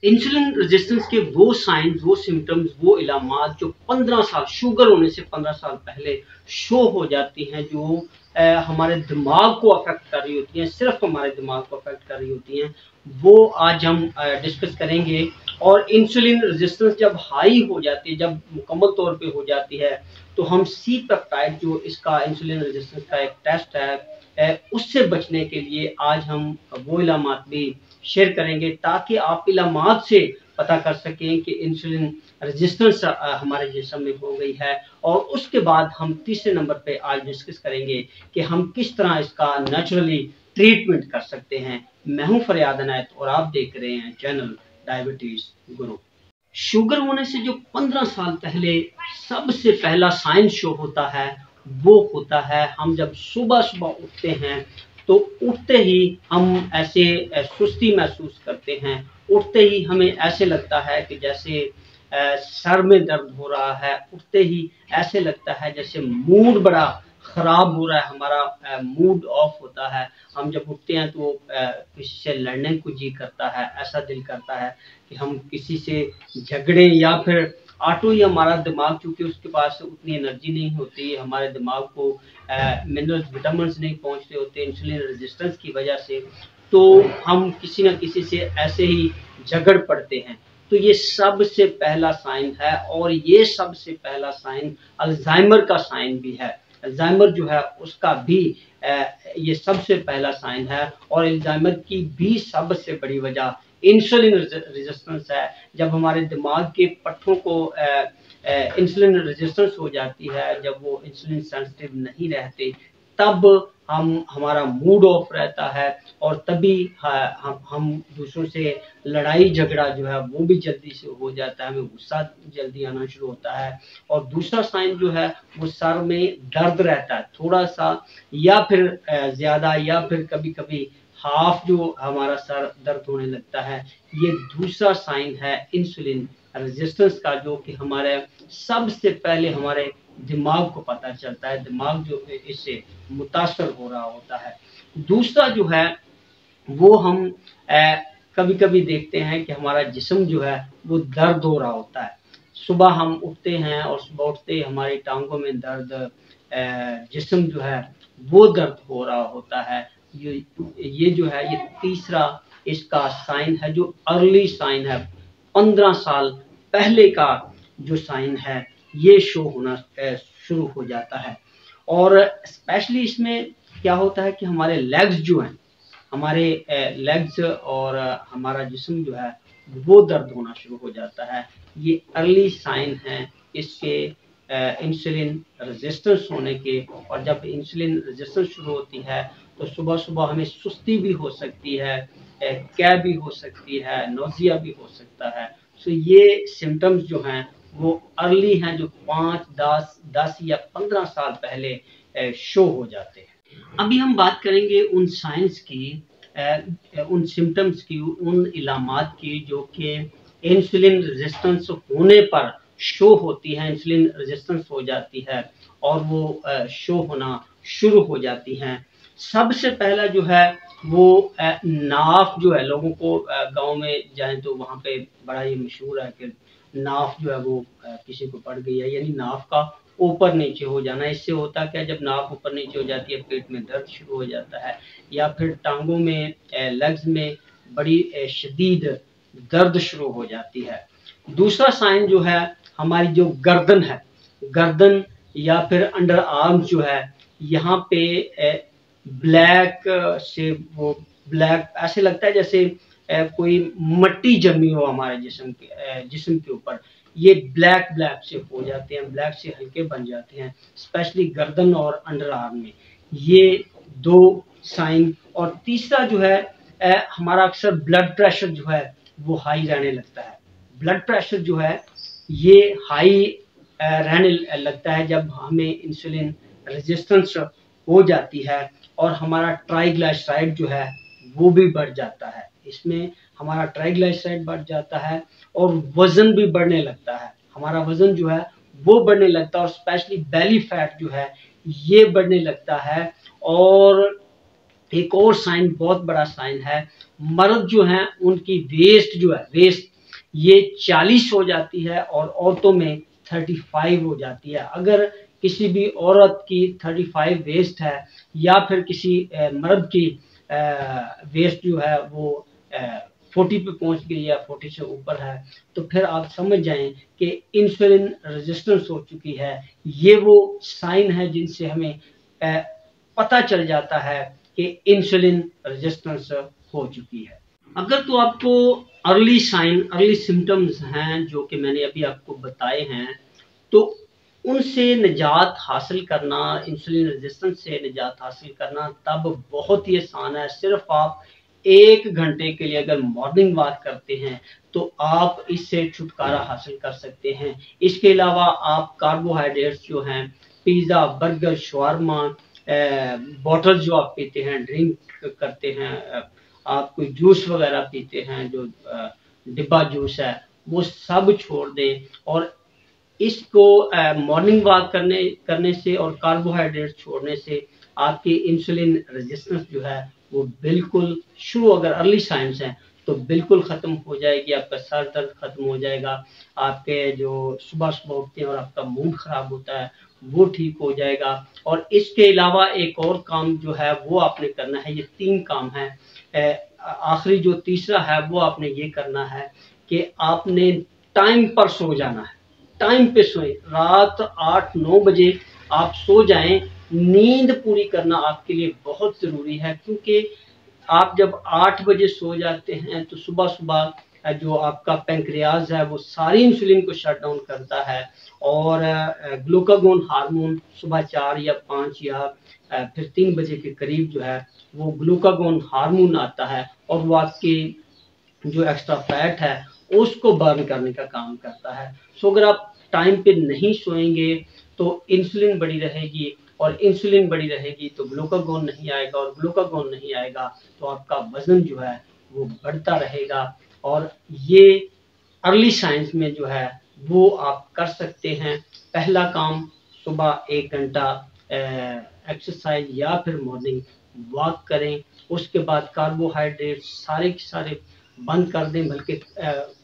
Insulin resistance के वो science, वो सिम्टम्स, वो इलामात जो 15 साल, शुगर होने से 15 साल पहले शो हो जाती हैं, जो हमारे दिमाग को अफेक्ट कर रही होती हैं, सिर्फ हमारे दिमाग को अफेक्ट कर रही होती हैं, वो आज हम डिस्कस करेंगे। और इंसुलिन रेजिस्टेंस जब हाई हो जाती है, जब मुकम्मल तौर पे हो जाती है, तो हम सी पेप्टाइड, जो इसका इंसुलिन रेजिस्टेंस का एक टेस्ट है, उससे बचने के लिए आज हम वो इलामात भी शेयर करेंगे, ताकि आप इलामात से पता कर सकें कि इंसुलिन रेजिस्टेंस हमारे जिस्म में हो गई है। और उसके बाद हम तीसरे नंबर पे आज डिस्कस करेंगे कि हम किस तरह इसका नेचुरली ट्रीटमेंट कर सकते हैं। मैं हूं फरियाद अनायत और आप देख रहे हैं चैनल डायबिटीज गुरु। शुगर होने से जो 15 साल पहले सबसे पहला साइन शो होता है, वो होता है हम जब सुबह सुबह उठते हैं, तो उठते ही हम ऐसे सुस्ती महसूस करते हैं। उठते ही हमें ऐसे लगता है कि जैसे सर में दर्द हो रहा है। उठते ही ऐसे लगता है जैसे मूड बड़ा खराब हो रहा है, हमारा मूड ऑफ होता है। हम जब उठते हैं तो किसी से लड़ने को जी करता है, ऐसा दिल करता है कि हम किसी से झगड़े, या फिर ऑटो ही हमारा दिमाग, क्योंकि उसके पास उतनी एनर्जी नहीं होती, हमारे दिमाग को मिनरल्स, विटामिन्स नहीं पहुंचते होते इंसुलिन रेजिस्टेंस की वजह से, तो हम किसी न किसी से ऐसे ही झगड़ पड़ते हैं। तो ये सबसे पहला साइन है, और ये सबसे पहला साइन अल्जाइमर का साइन भी है। अल्जाइमर जो है उसका भी ये सबसे पहला साइन है। और अल्जाइमर की भी सबसे बड़ी वजह इंसुलिन रेजिस्टेंस है। जब हमारे दिमाग के पट्टों को इंसुलिन रेजिस्टेंस हो जाती है, जब वो इंसुलिन सेंसिटिव नहीं रहते, तब हमारा मूड ऑफ रहता है, और तभी हम दूसरों से लड़ाई झगड़ा जो है वो भी जल्दी से हो जाता है, हमें गुस्सा जल्दी आना शुरू होता है। और दूसरा साइन जो है वो सर में दर्द रहता है थोड़ा सा, या फिर ज्यादा, या फिर कभी कभी हाफ जो हमारा सर दर्द होने लगता है। ये दूसरा साइन है इंसुलिन रेजिस्टेंस का, जो कि हमारे सबसे पहले हमारे दिमाग को पता चलता है, दिमाग जो इससे मुतासर हो रहा होता है। दूसरा जो है वो हम कभी कभी देखते हैं कि हमारा जिस्म जो है वो दर्द हो रहा होता है। सुबह हम उठते हैं और सुबह उठते हमारी टांगों में दर्द, जिस्म जो है वो दर्द हो रहा होता है। ये जो है ये तीसरा इसका साइन है, जो अर्ली साइन है, 15 साल पहले का जो साइन है, ये शो होना शुरू हो जाता है। और स्पेशली इसमें क्या होता है कि हमारे लेग्स जो हैं, हमारे लेग्स और हमारा जिस्म जो है वो दर्द होना शुरू हो जाता है। ये अर्ली साइन है इसके इंसुलिन रेजिस्टेंस होने के। और जब इंसुलिन रेजिस्टेंस शुरू होती है तो सुबह सुबह हमें सुस्ती भी हो सकती है, कै भी हो सकती है, नोजिया भी हो सकता है। सो ये सिम्टम्स जो हैं वो अर्ली हैं, जो 5, 10 या 15 साल पहले शो हो जाते हैं। अभी हम बात करेंगे उन साइंस की, उन सिम्टम्स की, उन इलामात की जो कि इंसुलिन रेजिस्टेंस होने पर शो होती है, इंसुलिन रेजिस्टेंस हो जाती है और वो शो होना शुरू हो जाती हैं। सबसे पहला जो है वो नाफ जो है, लोगों को गांव में जाएं तो वहाँ पे बड़ा ही मशहूर है कि नाफ जो है वो किसी को पड़ गई है, यानी नाफ का ऊपर नीचे हो जाना। इससे होता क्या, जब नाफ ऊपर नीचे हो जाती है पेट में दर्द शुरू हो जाता है, या फिर टांगों में, लेग्स में बड़ी शदीद दर्द शुरू हो जाती है। दूसरा साइन जो है हमारी जो गर्दन है, गर्दन या फिर अंडर आर्म्स जो है, यहाँ पे ब्लैक से वो ब्लैक ऐसे लगता है जैसे कोई मट्टी जमी हो हमारे जिस्म के ऊपर। ये ब्लैक ब्लैक से हो जाते हैं, ब्लैक से हल्के बन जाते हैं, स्पेशली गर्दन और अंडर आर्म में। ये दो साइन। और तीसरा जो है हमारा अक्सर ब्लड प्रेशर जो है वो हाई रहने लगता है। ब्लड प्रेशर जो है ये हाई रहने लगता है जब हमें इंसुलिन रेजिस्टेंस हो जाती है, और हमारा ट्राइग्लिसराइड जो है वो भी बढ़ जाता है। इसमें हमारा ट्राइग्लिसराइड बढ़ जाता है और वजन भी बढ़ने लगता है। हमारा वजन जो है वो बढ़ने लगता है, और स्पेशली बेली फैट जो है ये बढ़ने लगता है। और एक और साइन, बहुत बड़ा साइन है, मर्द जो हैं उनकी वेस्ट जो है, वेस्ट ये 40 हो जाती है और औरतों में 35 हो जाती है। अगर किसी भी औरत की 35 वेस्ट है या फिर किसी मर्द की वेस्ट जो है वो 40 पे पहुंच गई या 40 से ऊपर है, तो फिर आप समझ जाएं कि इंसुलिन रेजिस्टेंस हो चुकी है। ये वो साइन है जिनसे हमें पता चल जाता है कि इंसुलिन रेजिस्टेंस हो चुकी है। अगर तो आपको अर्ली साइन, अर्ली सिम्टम्स हैं जो कि मैंने अभी आपको बताए हैं, तो उनसे निजात हासिल करना, इंसुलिन रेजिस्टेंस से निजात हासिल करना तब बहुत ही आसान है। सिर्फ आप 1 घंटे के लिए अगर मॉर्निंग वॉक करते हैं तो आप इससे छुटकारा हासिल कर सकते हैं। इसके अलावा आप कार्बोहाइड्रेट्स जो हैं, पिज़्ज़ा, बर्गर, शवारमा, बॉटल जो आप पीते हैं, ड्रिंक करते हैं, आप कोई जूस वगैरह पीते हैं जो डिब्बा जूस है, वो सब छोड़ दें। और इसको मॉर्निंग वॉक करने से और कार्बोहाइड्रेट छोड़ने से आपकी इंसुलिन रेजिस्टेंस जो है वो बिल्कुल शुरू, अगर अर्ली साइंस हैं तो बिल्कुल ख़त्म हो जाएगी। आपका सर दर्द ख़त्म हो जाएगा, आपके जो सुबह सुबह उठते हैं और आपका मूड ख़राब होता है वो ठीक हो जाएगा। और इसके अलावा एक और काम जो है वो आपने करना है, ये 3 काम हैं। आखिरी जो तीसरा है वो आपने ये करना है कि आपने टाइम पर सो जाना है। टाइम पे सोएं, रात 8-9 बजे आप सो जाएं। नींद पूरी करना आपके लिए बहुत ज़रूरी है, क्योंकि आप जब 8 बजे सो जाते हैं तो सुबह सुबह जो आपका पैंक्रियाज है वो सारी इंसुलिन को शट डाउन करता है और ग्लूकागोन हार्मोन सुबह 4 या 5 या फिर 3 बजे के करीब जो है वो ग्लूकागोन हार्मोन आता है और वो आपकी जो एक्स्ट्रा फैट है उसको बर्न करने का काम करता है। सो अगर आप टाइम पे नहीं सोएंगे तो इंसुलिन बढ़ी रहेगी और इंसुलिन बढ़ी रहेगी तो ग्लूकागोन नहीं आएगा और ग्लूकागोन नहीं आएगा तो आपका वजन जो है वो बढ़ता रहेगा। और ये अर्ली साइंस में जो है वो आप कर सकते हैं। पहला काम, सुबह 1 घंटा एक्सरसाइज या फिर मॉर्निंग वॉक करें। उसके बाद कार्बोहाइड्रेट सारे के सारे बंद कर दें, बल्कि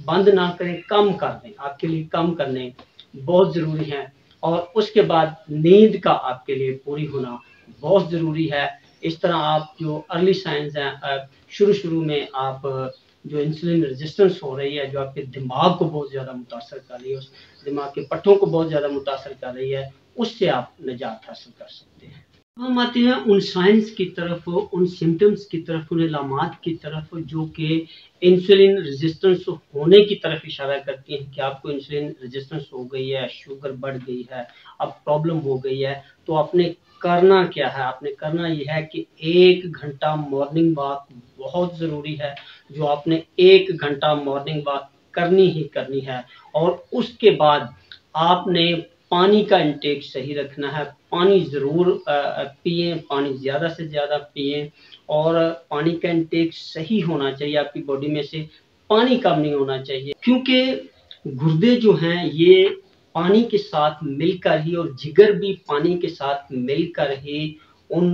बंद ना करें, कम कर दें, आपके लिए कम करने बहुत ज़रूरी है। और उसके बाद नींद का आपके लिए पूरी होना बहुत ज़रूरी है। इस तरह आप जो अर्ली साइंस हैं, शुरू में आप जो इंसुलिन रेजिस्टेंस हो रही है, जो आपके दिमाग को बहुत ज़्यादा मुतासर कर रही है, उस दिमाग के पट्टों को बहुत ज़्यादा मुतासर कर रही है, उससे आप निजात हासिल कर सकते हैं। हम आते हैं उन साइंस की तरफ, उन सिम्टम्स की तरफ, उन अलामात की तरफ जो कि इंसुलिन रेजिस्टेंस होने की तरफ इशारा करती हैं कि आपको इंसुलिन रेजिस्टेंस हो गई है, शुगर बढ़ गई है, अब प्रॉब्लम हो गई है। तो आपने करना क्या है? आपने करना ये है कि 1 घंटा मॉर्निंग वॉक बहुत ज़रूरी है, जो आपने 1 घंटा मॉर्निंग वॉक करनी ही करनी है। और उसके बाद आपने पानी का इंटेक सही रखना है। पानी ज़रूर पिएँ, पानी ज़्यादा से ज़्यादा पिएँ और पानी का इंटेक सही होना चाहिए। आपकी बॉडी में से पानी कम नहीं होना चाहिए, क्योंकि गुर्दे जो हैं ये पानी के साथ मिलकर ही और जिगर भी पानी के साथ मिलकर ही उन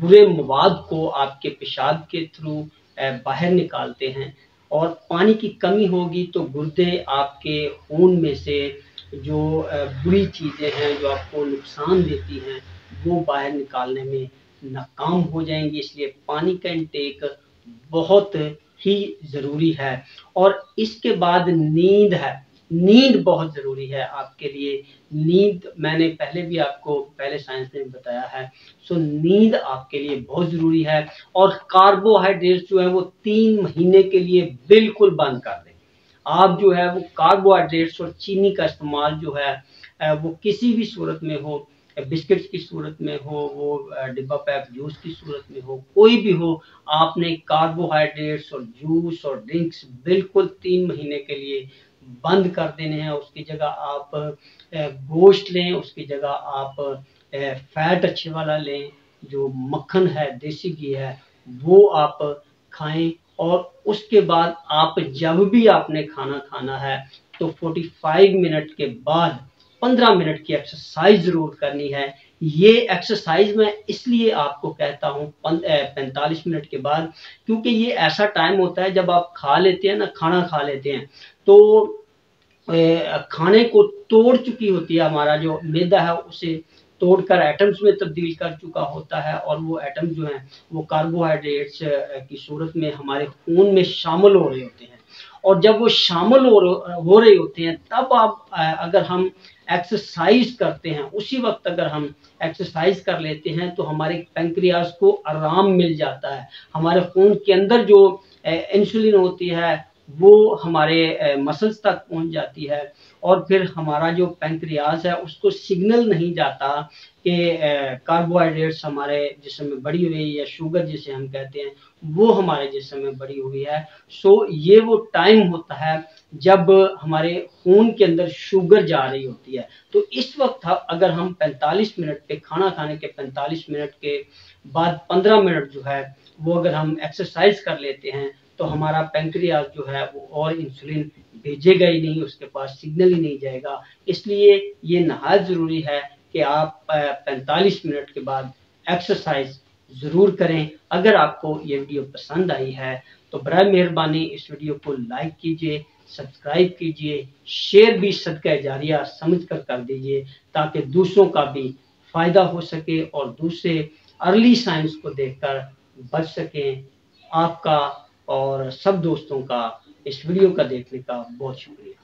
बुरे मवाद को आपके पेशाब के थ्रू बाहर निकालते हैं। और पानी की कमी होगी तो गुर्दे आपके खून में से जो बुरी चीज़ें हैं जो आपको नुकसान देती हैं वो बाहर निकालने में नाकाम हो जाएंगी। इसलिए पानी का इंटेक बहुत ही ज़रूरी है। और इसके बाद नींद है, नींद बहुत ज़रूरी है आपके लिए। नींद मैंने पहले भी आपको पहले साइंस में बताया है। सो नींद आपके लिए बहुत ज़रूरी है। और कार्बोहाइड्रेट जो है वो 3 महीने के लिए बिल्कुल बंद कर दें। आप जो है वो कार्बोहाइड्रेट्स और चीनी का इस्तेमाल जो है वो किसी भी सूरत में हो, बिस्किट्स की सूरत में हो, वो डिब्बा पैक जूस की सूरत में हो, कोई भी हो, आपने कार्बोहाइड्रेट्स और जूस और ड्रिंक्स बिल्कुल 3 महीने के लिए बंद कर देने हैं। उसकी जगह आप गोश्त लें, उसकी जगह आप फैट अच्छे वाला लें, जो मक्खन है, देसी घी है, वो आप खाएं। और उसके बाद आप जब भी आपने खाना खाना है तो 45 मिनट के बाद 15 मिनट की एक्सरसाइज जरूर करनी है। ये एक्सरसाइज मैं इसलिए आपको कहता हूँ 45 मिनट के बाद, क्योंकि ये ऐसा टाइम होता है जब आप खा लेते हैं ना, खाना खा लेते हैं तो खाने को तोड़ चुकी होती है, हमारा जो मैदा है उसे तोड़कर एटम्स में तब्दील कर चुका होता है, और वो एटम जो हैं वो कार्बोहाइड्रेट्स की सूरत में हमारे खून में शामिल हो रहे होते हैं। और जब वो शामिल हो रहे होते हैं तब आप अगर हम एक्सरसाइज करते हैं, उसी वक्त अगर हम एक्सरसाइज कर लेते हैं तो हमारे पेंक्रियाज को आराम मिल जाता है। हमारे खून के अंदर जो इंसुलिन होती है वो हमारे मसल्स तक पहुंच जाती है, और फिर हमारा जो पेंक्रियाज है उसको सिग्नल नहीं जाता कि कार्बोहाइड्रेट्स हमारे जिस्म में बढ़ी हुई है, या शुगर जिसे हम कहते हैं वो हमारे जिस्म में बढ़ी हुई है। सो ये वो टाइम होता है जब हमारे खून के अंदर शुगर जा रही होती है। तो इस वक्त अगर हम 45 मिनट के खाना खाने के 45 मिनट के बाद 15 मिनट जो है वो अगर हम एक्सरसाइज कर लेते हैं तो हमारा पेंक्रियाज जो है वो और इंसुलिन भेजेगा ही नहीं, उसके पास सिग्नल ही नहीं जाएगा। इसलिए ये नहायत ज़रूरी है कि आप 45 मिनट के बाद एक्सरसाइज ज़रूर करें। अगर आपको ये वीडियो पसंद आई है तो बराए मेहरबानी इस वीडियो को लाइक कीजिए, सब्सक्राइब कीजिए, शेयर भी सदका जारिया समझ कर दीजिए, ताकि दूसरों का भी फ़ायदा हो सके और दूसरे अर्ली साइंस को देखकर बच सकें। आपका और सब दोस्तों का इस वीडियो का देखने का बहुत शुक्रिया।